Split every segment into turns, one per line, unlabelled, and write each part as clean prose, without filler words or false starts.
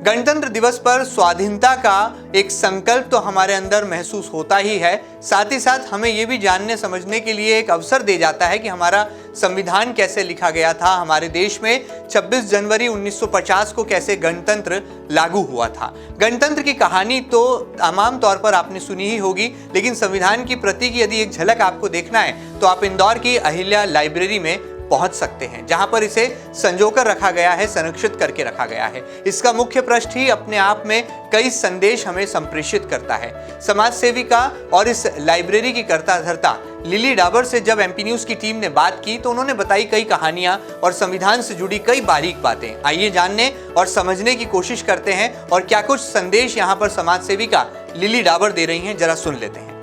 गणतंत्र दिवस पर स्वाधीनता का एक संकल्प तो हमारे अंदर महसूस होता ही है, साथ ही साथ हमें ये भी जानने समझने के लिए एक अवसर दे जाता है कि हमारा संविधान कैसे लिखा गया था, हमारे देश में 26 जनवरी 1950 को कैसे गणतंत्र लागू हुआ था। गणतंत्र की कहानी तो तमाम तौर पर आपने सुनी ही होगी, लेकिन संविधान की प्रति की यदि एक झलक आपको देखना है तो आप इंदौर की अहिल्या लाइब्रेरी में पहुंच सकते हैं, जहां पर इसे संजोकर रखा गया है, संरक्षित करके रखा गया है। इसका मुख्य पृष्ठ ही अपने आप में कई संदेश हमें संप्रेषित करता है। समाज सेविका और इस लाइब्रेरी की कर्ता धर्ता लिली डाबर से जब एमपी न्यूज की टीम ने बात की तो उन्होंने बताई कई कहानियां और संविधान से जुड़ी कई बारीक बातें। आइए जानने और समझने की कोशिश करते हैं और क्या कुछ संदेश यहाँ पर समाज सेविका लिली डाबर दे रही हैं, जरा सुन लेते हैं।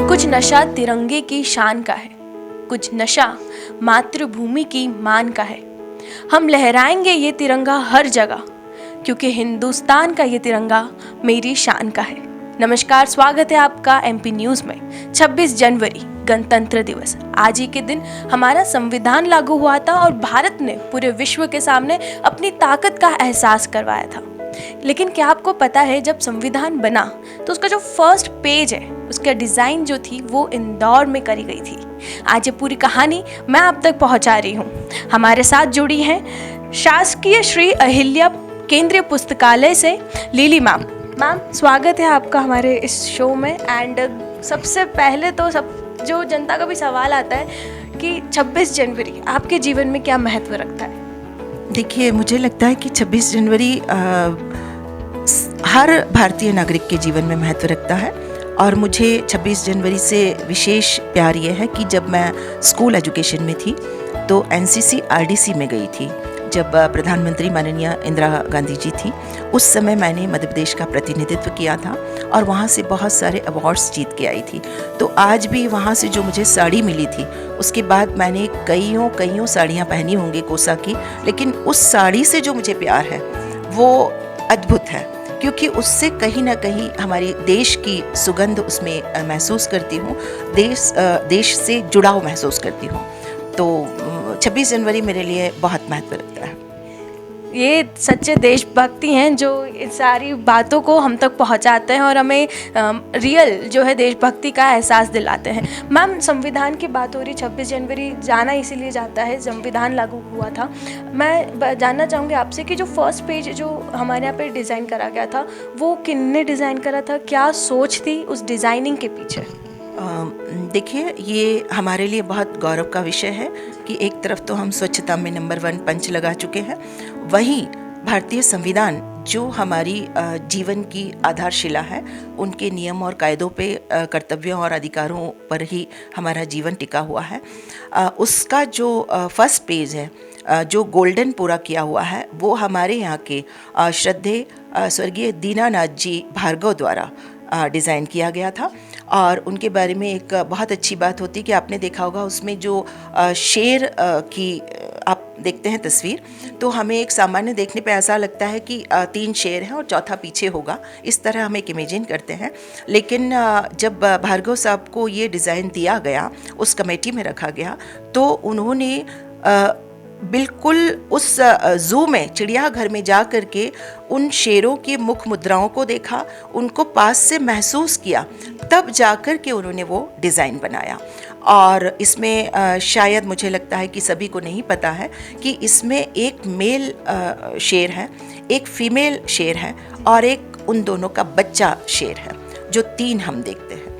कुछ नशा तिरंगे की शान का है, कुछ नशा मातृभूमि की मान का है। हम लहराएंगे ये तिरंगा हर जगह, क्योंकि हिंदुस्तान का ये तिरंगा मेरी शान का है। नमस्कार, स्वागत है आपका एमपी न्यूज़ में। 26 जनवरी गणतंत्र दिवस, आज ही के दिन हमारा संविधान लागू हुआ था और भारत ने पूरे विश्व के सामने अपनी ताकत का एहसास करवाया था। लेकिन क्या आपको पता है, जब संविधान बना तो उसका जो फर्स्ट पेज है, उसका डिज़ाइन जो थी वो इंदौर में करी गई थी। आज ये पूरी कहानी मैं आप तक पहुंचा रही हूँ। हमारे साथ जुड़ी हैं शासकीय श्री अहिल्या केंद्रीय पुस्तकालय से लिली मैम। मैम, स्वागत है आपका हमारे इस शो में। एंड सबसे पहले तो जो जनता का भी सवाल आता है कि 26 जनवरी आपके जीवन में क्या महत्व रखता है?
देखिए, मुझे लगता है कि 26 जनवरी हर भारतीय नागरिक के जीवन में महत्व रखता है। और मुझे 26 जनवरी से विशेष प्यार ये है कि जब मैं स्कूल एजुकेशन में थी तो एनसीसी आरडीसी में गई थी। जब प्रधानमंत्री माननीय इंदिरा गांधी जी थी, उस समय मैंने मध्य प्रदेश का प्रतिनिधित्व किया था और वहाँ से बहुत सारे अवार्ड्स जीत के आई थी। तो आज भी वहाँ से जो मुझे साड़ी मिली थी, उसके बाद मैंने कईयों साड़ियाँ पहनी होंगी कोसा की, लेकिन उस साड़ी से जो मुझे प्यार है वो अद्भुत है, क्योंकि उससे कहीं ना कहीं हमारे देश की सुगंध उसमें महसूस करती हूँ, देश से जुड़ाव महसूस करती हूँ। तो 26 जनवरी मेरे लिए बहुत महत्व रखता है।
ये सच्चे देशभक्ति हैं जो इस सारी बातों को हम तक पहुंचाते हैं और हमें रियल जो है देशभक्ति का एहसास दिलाते हैं। मैम, संविधान की बात हो रही, 26 जनवरी जाना इसीलिए जाता है, संविधान लागू हुआ था। मैं जानना चाहूँगी आपसे कि जो फर्स्ट पेज जो हमारे यहाँ पे डिज़ाइन करा गया था, वो किसने डिज़ाइन करा था, क्या सोच थी उस डिज़ाइनिंग के पीछे?
देखिए, ये हमारे लिए बहुत गौरव का विषय है कि एक तरफ तो हम स्वच्छता में नंबर 1 पंच लगा चुके हैं, वहीं भारतीय संविधान जो हमारी जीवन की आधारशिला है, उनके नियम और कायदों पे, कर्तव्यों और अधिकारों पर ही हमारा जीवन टिका हुआ है। उसका जो फर्स्ट पेज है, जो गोल्डन पूरा किया हुआ है, वो हमारे यहाँ के श्रद्धेय स्वर्गीय दीनानाथ जी भार्गव द्वारा डिज़ाइन किया गया था। और उनके बारे में एक बहुत अच्छी बात होती है कि आपने देखा होगा, उसमें जो शेर की आप देखते हैं तस्वीर, तो हमें एक सामान्य देखने पे ऐसा लगता है कि 3 शेर हैं और चौथा पीछे होगा, इस तरह हम एक इमेजिन करते हैं। लेकिन जब भार्गव साहब को ये डिज़ाइन दिया गया, उस कमेटी में रखा गया, तो उन्होंने बिल्कुल उस ज़ू में, चिड़ियाघर में जा कर के उन शेरों की मुख मुद्राओं को देखा, उनको पास से महसूस किया, तब जाकर के उन्होंने वो डिज़ाइन बनाया। और इसमें शायद मुझे लगता है कि सभी को नहीं पता है कि इसमें एक मेल शेर है, एक फीमेल शेर है और एक उन दोनों का बच्चा शेर है, जो 3 हम देखते हैं।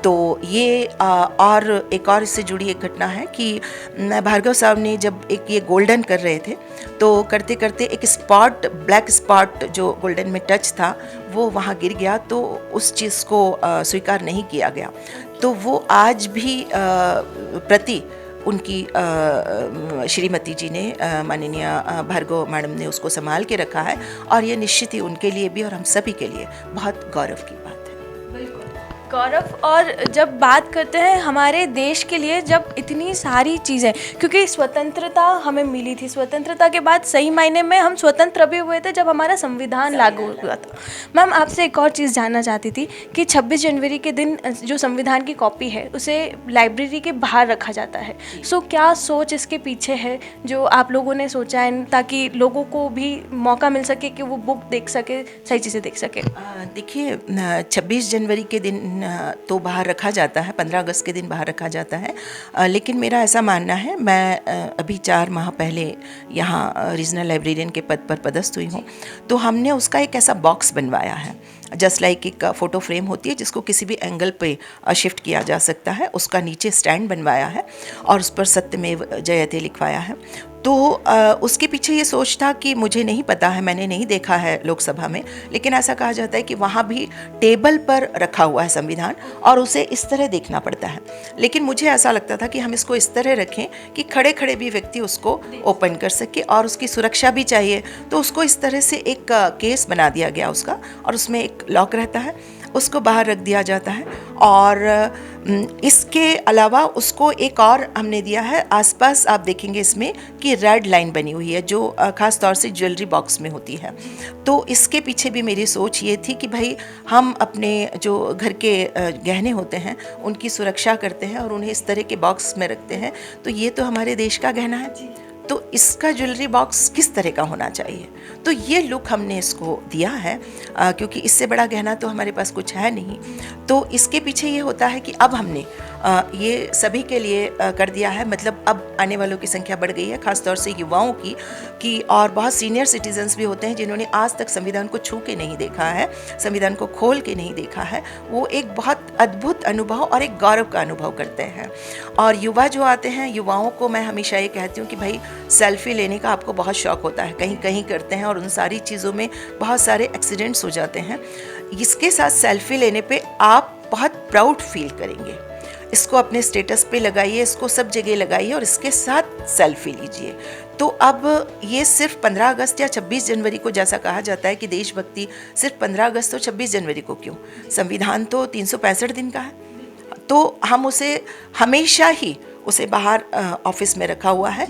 तो ये और एक और इससे जुड़ी एक घटना है कि भार्गव साहब ने जब एक ये गोल्डन कर रहे थे, तो करते करते एक स्पॉट, ब्लैक स्पॉट जो गोल्डन में टच था, वो वहाँ गिर गया, तो उस चीज़ को स्वीकार नहीं किया गया। तो वो आज भी प्रति उनकी श्रीमती जी ने, माननीय भार्गव मैडम ने उसको संभाल के रखा है, और ये निश्चित ही उनके लिए भी और हम सभी के लिए बहुत गौरव की बात है।
बिल्कुल, गौरव, और जब बात करते हैं हमारे देश के लिए, जब इतनी सारी चीज़ें, क्योंकि स्वतंत्रता हमें मिली थी, स्वतंत्रता के बाद सही मायने में हम स्वतंत्र भी हुए थे जब हमारा संविधान लागू हुआ था। मैम, आपसे एक और चीज़ जानना चाहती थी कि 26 जनवरी के दिन जो संविधान की कॉपी है उसे लाइब्रेरी के बाहर रखा जाता है। सो क्या सोच इसके पीछे है जो आप लोगों ने सोचा है, ताकि लोगों को भी मौका मिल सके कि वो बुक देख सके, सही चीज़ें देख सके?
देखिए, 26 जनवरी के दिन तो बाहर रखा जाता है, 15 अगस्त के दिन बाहर रखा जाता है, लेकिन मेरा ऐसा मानना है, मैं अभी 4 माह पहले यहाँ रीजनल लाइब्रेरियन के पद पर पदस्थ हुई हूँ, तो हमने उसका एक ऐसा बॉक्स बनवाया है, जस्ट लाइक एक फ़ोटो फ्रेम होती है जिसको किसी भी एंगल पे शिफ्ट किया जा सकता है, उसका नीचे स्टैंड बनवाया है और उस पर सत्यमेव जयते लिखवाया है। तो उसके पीछे ये सोच था कि मुझे नहीं पता है, मैंने नहीं देखा है लोकसभा में, लेकिन ऐसा कहा जाता है कि वहाँ भी टेबल पर रखा हुआ है संविधान और उसे इस तरह देखना पड़ता है। लेकिन मुझे ऐसा लगता था कि हम इसको इस तरह रखें कि खड़े खड़े भी व्यक्ति उसको ओपन कर सके, और उसकी सुरक्षा भी चाहिए, तो उसको इस तरह से एक केस बना दिया गया उसका, और उसमें एक लॉक रहता है, उसको बाहर रख दिया जाता है। और इसके अलावा उसको एक और हमने दिया है, आसपास आप देखेंगे इसमें कि रेड लाइन बनी हुई है जो ख़ास तौर से ज्वेलरी बॉक्स में होती है। तो इसके पीछे भी मेरी सोच ये थी कि भाई हम अपने जो घर के गहने होते हैं उनकी सुरक्षा करते हैं और उन्हें इस तरह के बॉक्स में रखते हैं, तो ये तो हमारे देश का गहना है, तो इसका ज्वेलरी बॉक्स किस तरह का होना चाहिए, तो ये लुक हमने इसको दिया है, क्योंकि इससे बड़ा गहना तो हमारे पास कुछ है नहीं। तो इसके पीछे ये होता है कि अब हमने ये सभी के लिए कर दिया है, मतलब अब आने वालों की संख्या बढ़ गई है, खासतौर से युवाओं की और बहुत सीनियर सिटीजन्स भी होते हैं जिन्होंने आज तक संविधान को छू के नहीं देखा है, संविधान को खोल के नहीं देखा है, वो एक बहुत अद्भुत अनुभव और एक गौरव का अनुभव करते हैं। और युवा जो आते हैं, युवाओं को मैं हमेशा ये कहती हूँ कि भाई सेल्फी लेने का आपको बहुत शौक़ होता है, कहीं कहीं करते हैं और उन सारी चीज़ों में बहुत सारे एक्सीडेंट्स हो जाते हैं। इसके साथ सेल्फी लेने पे आप बहुत प्राउड फील करेंगे, इसको अपने स्टेटस पे लगाइए, इसको सब जगह लगाइए और इसके साथ सेल्फी लीजिए। तो अब ये सिर्फ 15 अगस्त या 26 जनवरी को, जैसा कहा जाता है कि देशभक्ति सिर्फ 15 अगस्त और 26 जनवरी को क्यों, संविधान तो 365 दिन का है, तो हम उसे हमेशा ही उसे बाहर ऑफिस में रखा हुआ है,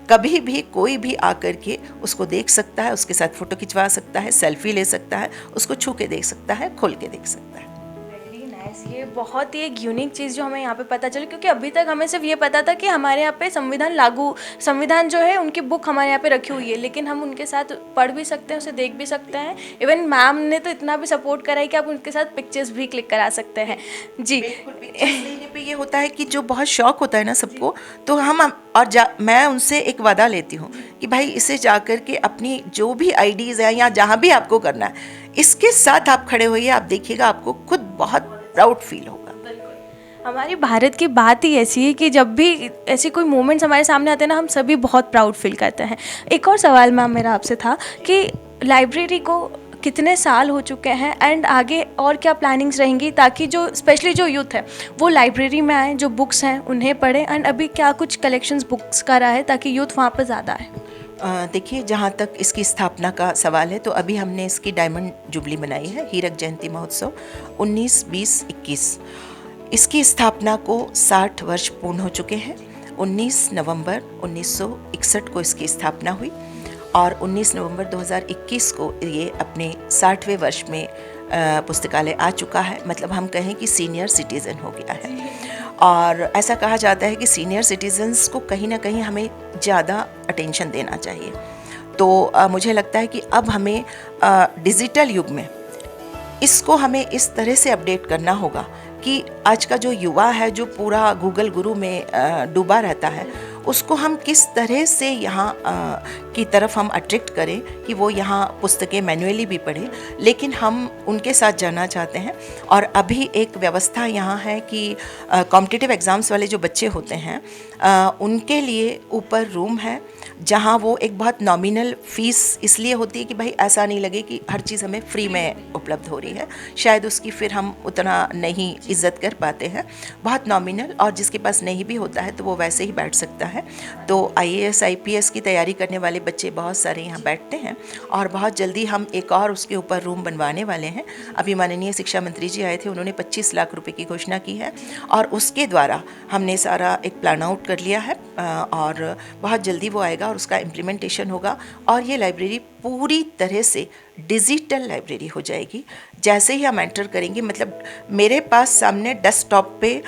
कभी भी कोई भी आकर के उसको देख सकता है, उसके साथ फ़ोटो खिंचवा सकता है, सेल्फी ले सकता है, उसको छू के देख सकता है, खोल के देख सकता है।
ये बहुत ही एक यूनिक चीज़ जो हमें यहाँ पे पता चली, क्योंकि अभी तक हमें सिर्फ ये पता था कि हमारे यहाँ पे संविधान जो है उनकी बुक हमारे यहाँ पे रखी हुई है, लेकिन हम उनके साथ पढ़ भी सकते हैं, उसे देख भी सकते हैं। इवन मैम ने तो इतना भी सपोर्ट करा है कि आप उनके साथ पिक्चर्स भी क्लिक करा सकते हैं। जी,
लेने पे ये होता है कि जो बहुत शौक होता है ना सबको, तो मैं उनसे एक वादा लेती हूँ कि भाई इसे जा कर के अपनी जो भी आईडीज़ है या जहाँ भी आपको करना है, इसके साथ आप खड़े होइए, आप देखिएगा आपको खुद बहुत प्राउड फील होगा।
हमारी भारत की बात ही ऐसी है कि जब भी ऐसे कोई मोमेंट्स हमारे सामने आते हैं ना, हम सभी बहुत प्राउड फील करते हैं। एक और सवाल मैम मेरा आपसे था कि लाइब्रेरी को कितने साल हो चुके हैं एंड आगे और क्या प्लानिंग्स रहेंगी, ताकि जो स्पेशली जो यूथ है वो लाइब्रेरी में आए, जो बुक्स हैं उन्हें पढ़ें, एंड अभी क्या कुछ कलेक्शंस बुक्स का रहा है ताकि यूथ वहाँ पर ज़्यादा आए?
देखिए, जहाँ तक इसकी स्थापना का सवाल है, तो अभी हमने इसकी डायमंड जुबली मनाई है, हीरक जयंती महोत्सव 19, 20, 21। इसकी स्थापना को 60 वर्ष पूर्ण हो चुके हैं। 19 नवंबर 1961 को इसकी स्थापना हुई और 19 नवंबर 2021 को ये अपने 60वें वर्ष में पुस्तकालय आ चुका है, मतलब हम कहें कि सीनियर सिटीज़न हो गया है। और ऐसा कहा जाता है कि सीनियर सिटीजन्स को कहीं ना कहीं हमें ज़्यादा अटेंशन देना चाहिए। तो मुझे लगता है कि अब हमें डिजिटल युग में इसको हमें इस तरह से अपडेट करना होगा कि आज का जो युवा है, जो पूरा गूगल गुरु में डूबा रहता है, उसको हम किस तरह से यहाँ की तरफ हम अट्रैक्ट करें कि वो यहाँ पुस्तकें मैनुअली भी पढ़ें, लेकिन हम उनके साथ जाना चाहते हैं। और अभी एक व्यवस्था यहाँ है कि कॉम्पिटिटिव एग्ज़ाम्स वाले जो बच्चे होते हैं उनके लिए ऊपर रूम है जहाँ वो एक बहुत नॉमिनल फ़ीस इसलिए होती है कि भाई ऐसा नहीं लगे कि हर चीज़ हमें फ्री में उपलब्ध हो रही है, शायद उसकी फिर हम उतना नहीं इज्जत कर पाते हैं, बहुत नॉमिनल, और जिसके पास नहीं भी होता है तो वो वैसे ही बैठ सकता है। तो IAS IPS की तैयारी करने वाले बच्चे बहुत सारे यहाँ बैठते हैं और बहुत जल्दी हम एक और उसके ऊपर रूम बनवाने वाले हैं। अभी माननीय शिक्षा मंत्री जी आए थे, उन्होंने 25 लाख रुपए की घोषणा की है और उसके द्वारा हमने सारा एक प्लान आउट कर लिया है और बहुत जल्दी वो आएगा और उसका इम्प्लीमेंटेशन होगा और ये लाइब्रेरी पूरी तरह से डिजिटल लाइब्रेरी हो जाएगी। जैसे ही हम एंटर करेंगे, मतलब मेरे पास सामने डेस्कटॉप पे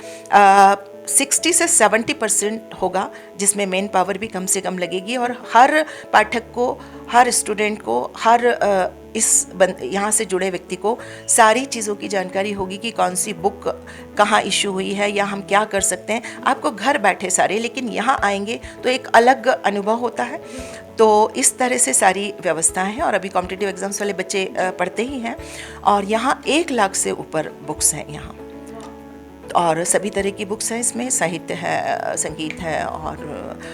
60 से 70% होगा, जिसमें मेन पावर भी कम से कम लगेगी और हर पाठक को, हर स्टूडेंट को, हर यहाँ से जुड़े व्यक्ति को सारी चीज़ों की जानकारी होगी कि कौन सी बुक कहाँ इशू हुई है या हम क्या कर सकते हैं। आपको घर बैठे सारे, लेकिन यहाँ आएंगे तो एक अलग अनुभव होता है। तो इस तरह से सारी व्यवस्थाएं हैं और अभी कॉम्पिटिटिव एग्जाम्स वाले बच्चे पढ़ते ही हैं और यहाँ 1 लाख से ऊपर बुक्स हैं यहाँ, और सभी तरह की बुक्स हैं इसमें, साहित्य है, संगीत है और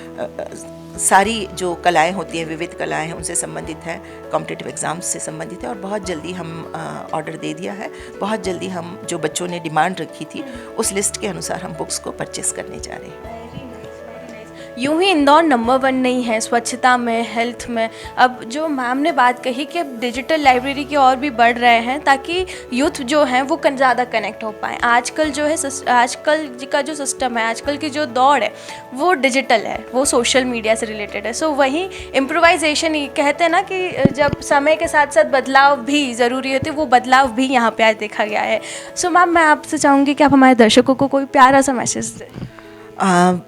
सारी जो कलाएं होती हैं, विविध कलाएं हैं, उनसे संबंधित है, कॉम्पिटिटिव एग्ज़ाम्स से संबंधित है। और बहुत जल्दी हम ऑर्डर दे दिया है, बहुत जल्दी हम जो बच्चों ने डिमांड रखी थी उस लिस्ट के अनुसार हम बुक्स को परचेस करने जा रहे हैं।
यूं ही इंदौर नंबर 1 नहीं है स्वच्छता में, हेल्थ में। अब जो मैम ने बात कही कि अब डिजिटल लाइब्रेरी की और भी बढ़ रहे हैं ताकि यूथ जो हैं वो ज़्यादा कनेक्ट हो पाएँ। आजकल जो है, आजकल का जो सिस्टम है, आजकल की जो दौड़ है वो डिजिटल है, वो सोशल मीडिया से रिलेटेड है। सो वहीं इम्प्रोवाइजेशन ही कहते हैं ना कि जब समय के साथ साथ बदलाव भी ज़रूरी होते, वो बदलाव भी यहाँ पे आज देखा गया है। सो मैम, मैं आपसे चाहूँगी कि आप हमारे दर्शकों को कोई प्यारा सा मैसेज दें।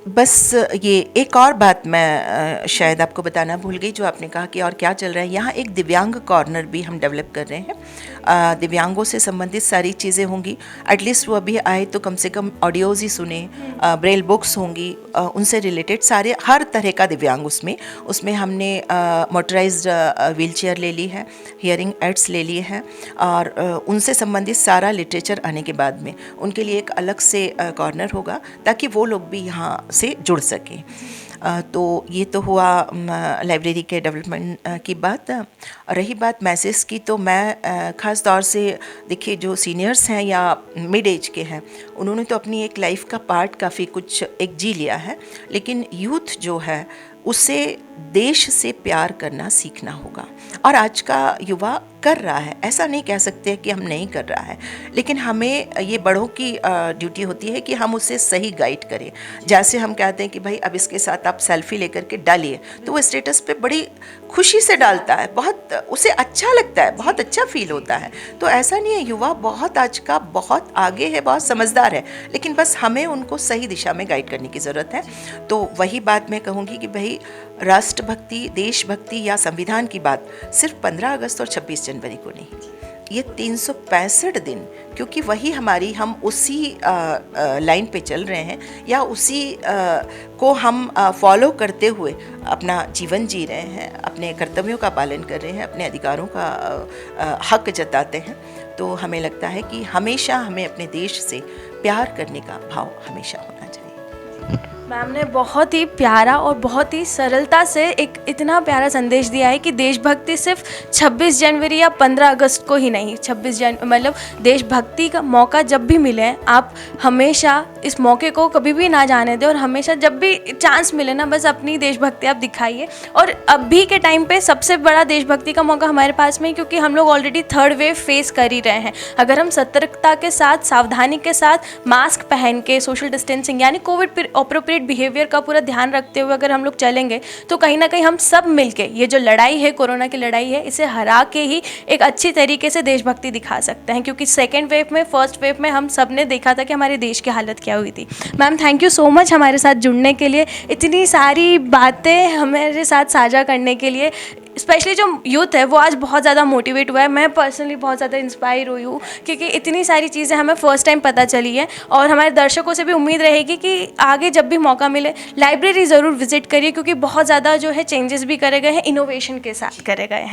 बस ये एक और बात मैं शायद आपको बताना भूल गई, जो आपने कहा कि और क्या चल रहा है। यहाँ एक दिव्यांग कॉर्नर भी हम डेवलप कर रहे हैं। दिव्यांगों से संबंधित सारी चीज़ें होंगी, एटलीस्ट वो अभी आए तो कम से कम ऑडियोज़ ही सुने, ब्रेल बुक्स होंगी, उनसे रिलेटेड सारे हर तरह का दिव्यांग उसमें हमने मोटराइज्ड व्हीलचेयर ले ली है, हियरिंग एड्स ले लिए हैं और उनसे संबंधित सारा लिटरेचर आने के बाद में उनके लिए एक अलग से कॉर्नर होगा ताकि वो लोग भी यहाँ से जुड़ सकें। तो ये तो हुआ लाइब्रेरी के डेवलपमेंट की बात। रही बात मैसेज की, तो मैं ख़ास तौर से देखिए जो सीनियर्स हैं या मिड एज के हैं, उन्होंने तो अपनी एक लाइफ का पार्ट काफ़ी कुछ एक जी लिया है, लेकिन यूथ जो है उसे देश से प्यार करना सीखना होगा और आज का युवा कर रहा है। ऐसा नहीं कह सकते कि हम नहीं कर रहा है, लेकिन हमें ये बड़ों की ड्यूटी होती है कि हम उसे सही गाइड करें। जैसे हम कहते हैं कि भाई अब इसके साथ आप सेल्फी लेकर के डालिए, तो वो स्टेटस पे बड़ी खुशी से डालता है, बहुत उसे अच्छा लगता है, बहुत अच्छा फील होता है। तो ऐसा नहीं है, युवा बहुत आज का बहुत आगे है, बहुत समझदार है, लेकिन बस हमें उनको सही दिशा में गाइड करने की ज़रूरत है। तो वही बात मैं कहूँगी कि भाई राष्ट्रभक्ति, देशभक्ति या संविधान की बात सिर्फ 15 अगस्त और 26 जनवरी को नहीं, ये 365 दिन, क्योंकि वही हमारी, हम उसी लाइन पे चल रहे हैं या उसी को हम फॉलो करते हुए अपना जीवन जी रहे हैं, अपने कर्तव्यों का पालन कर रहे हैं, अपने अधिकारों का हक जताते हैं। तो हमें लगता है कि हमेशा हमें अपने देश से प्यार करने का भाव हमेशा होना चाहिए।
मैम ने बहुत ही प्यारा और बहुत ही सरलता से एक इतना प्यारा संदेश दिया है कि देशभक्ति सिर्फ 26 जनवरी या 15 अगस्त को ही नहीं, मतलब देशभक्ति का मौका जब भी मिले, आप हमेशा इस मौके को कभी भी ना जाने दें और हमेशा जब भी चांस मिले ना, बस अपनी देशभक्ति आप दिखाइए। और अभी के टाइम पे सबसे बड़ा देशभक्ति का मौका हमारे पास में, क्योंकि हम लोग ऑलरेडी 3rd वेव फेस कर ही रहे हैं। अगर हम सतर्कता के साथ, सावधानी के साथ, मास्क पहन के, सोशल डिस्टेंसिंग यानी कोविड अप्रोप्रिएट बिहेवियर का पूरा ध्यान रखते हुए अगर हम लोग चलेंगे, तो कहीं ना कहीं हम सब मिलके ये जो लड़ाई है, कोरोना की लड़ाई है, इसे हरा के ही एक अच्छी तरीके से देशभक्ति दिखा सकते हैं। क्योंकि 2nd वेव में, 1st वेव में हम सब ने देखा था कि हमारे देश की हालत क्या हुई थी। Ma'am, thank you so much हमारे साथ जुड़ने के लिए, इतनी सारी बातें हमारे साथ साझा करने के लिए। स्पेशली जो यूथ है वो आज बहुत ज़्यादा मोटिवेट हुआ है। मैं पर्सनली बहुत ज़्यादा इंस्पायर हुई हूँ क्योंकि इतनी सारी चीज़ें हमें फ़र्स्ट टाइम पता चली है। और हमारे दर्शकों से भी उम्मीद रहेगी कि आगे जब भी मौका मिले लाइब्रेरी ज़रूर विजिट करिए, क्योंकि बहुत ज़्यादा जो है चेंजेस भी करे गए हैं, इनोवेशन के साथ करे गए हैं।